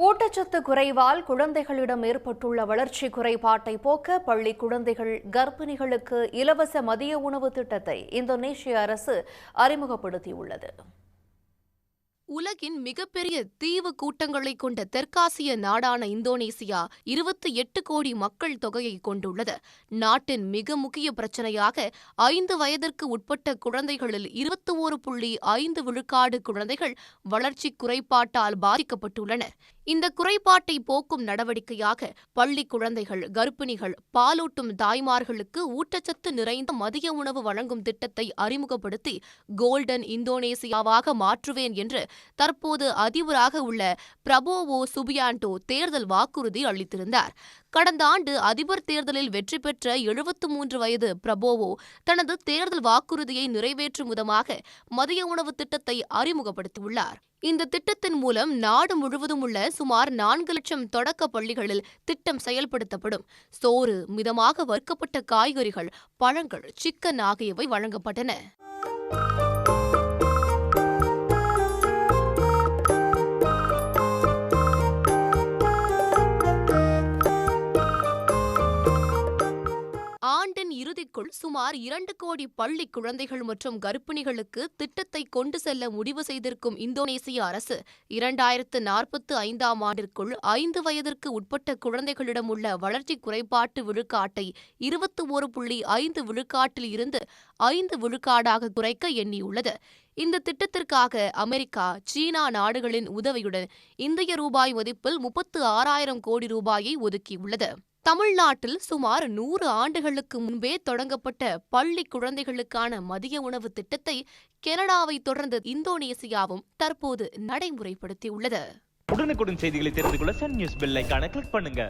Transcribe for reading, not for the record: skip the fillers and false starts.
ஊட்டச்சத்து குறைவால் குழந்தைகளிடம் ஏற்பட்டுள்ள வளர்ச்சி குறைபாட்டை போக்க பள்ளி குழந்தைகள் கர்ப்பிணிகளுக்கு இலவச மதிய உணவு திட்டத்தை இந்தோனேஷிய அரசு அறிமுகப்படுத்தியுள்ளது. உலகின் மிகப்பெரிய தீவு கூட்டங்களை கொண்ட தெற்காசிய நாடான இந்தோனேசியா 28 கோடி மக்கள் தொகையை கொண்டுள்ளது. நாட்டின் மிக முக்கிய பிரச்சனையாக 5 வயதிற்கு உட்பட்ட குழந்தைகளில் 21.5 விழுக்காடு குழந்தைகள் வளர்ச்சி குறைபாட்டால் பாதிக்கப்பட்டுள்ளனர். இந்த குறைபாட்டை போக்கும் நடவடிக்கையாக பள்ளி குழந்தைகள், கர்ப்பிணிகள், பாலூட்டும் தாய்மார்களுக்கு ஊட்டச்சத்து நிறைந்த மதிய உணவு வழங்கும் திட்டத்தை அறிமுகப்படுத்தி கோல்டன் இந்தோனேசியாவாக மாற்றுவேன் என்று தற்போது அதிபராக உள்ள பிரபோவோ சுபியாண்டோ தேர்தல் வாக்குறுதி அளித்திருந்தார். கடந்த ஆண்டு அதிபர் தேர்தலில் வெற்றி பெற்ற 73 வயது பிரபோவோ தனது தேர்தல் வாக்குறுதியை நிறைவேற்றும் விதமாக மதிய உணவு திட்டத்தை அறிமுகப்படுத்தியுள்ளார். இந்த திட்டத்தின் மூலம் நாடு முழுவதும் உள்ள சுமார் 4 லட்சம் தொடக்க பள்ளிகளில் திட்டம் செயல்படுத்தப்படும். சோறு, மிதமாக வறுக்கப்பட்ட காய்கறிகள், பழங்கள், சிக்கன் ஆகியவை வழங்கப்பட்டன. ஆண்டின் இறுதிக்குள் சுமார் 2 கோடி பள்ளி குழந்தைகள் மற்றும் கர்ப்பிணிகளுக்கு திட்டத்தை கொண்டு செல்ல முடிவு செய்திருக்கும் இந்தோனேசிய அரசு 2045ஆம் ஆண்டிற்குள் 5 வயதிற்கு உட்பட்ட குழந்தைகளிடம் உள்ள வளர்ச்சி குறைபாட்டு விழுக்காட்டை 21.5 விழுக்காட்டில் இருந்து 5 விழுக்காடாக குறைக்க எண்ணியுள்ளது. இந்த திட்டத்திற்காக அமெரிக்கா, சீனா நாடுகளின் உதவியுடன் இந்திய ரூபாய் மதிப்பில் 36,000 கோடி ரூபாயை ஒதுக்கியுள்ளது. தமிழ்நாட்டில் சுமார் 100 ஆண்டுகளுக்கு முன்பே தொடங்கப்பட்ட பள்ளி குழந்தைகளுக்கான மதிய உணவு திட்டத்தை கனடாவை தொடர்ந்து இந்தோனேசியாவும் தற்போது நடைமுறைப்படுத்தியுள்ளது. உடனுக்குடன் செய்திகளை தெரிந்து கொள்ள சன் நியூஸ் பெல் ஐகானை கிளிக் பண்ணுங்க.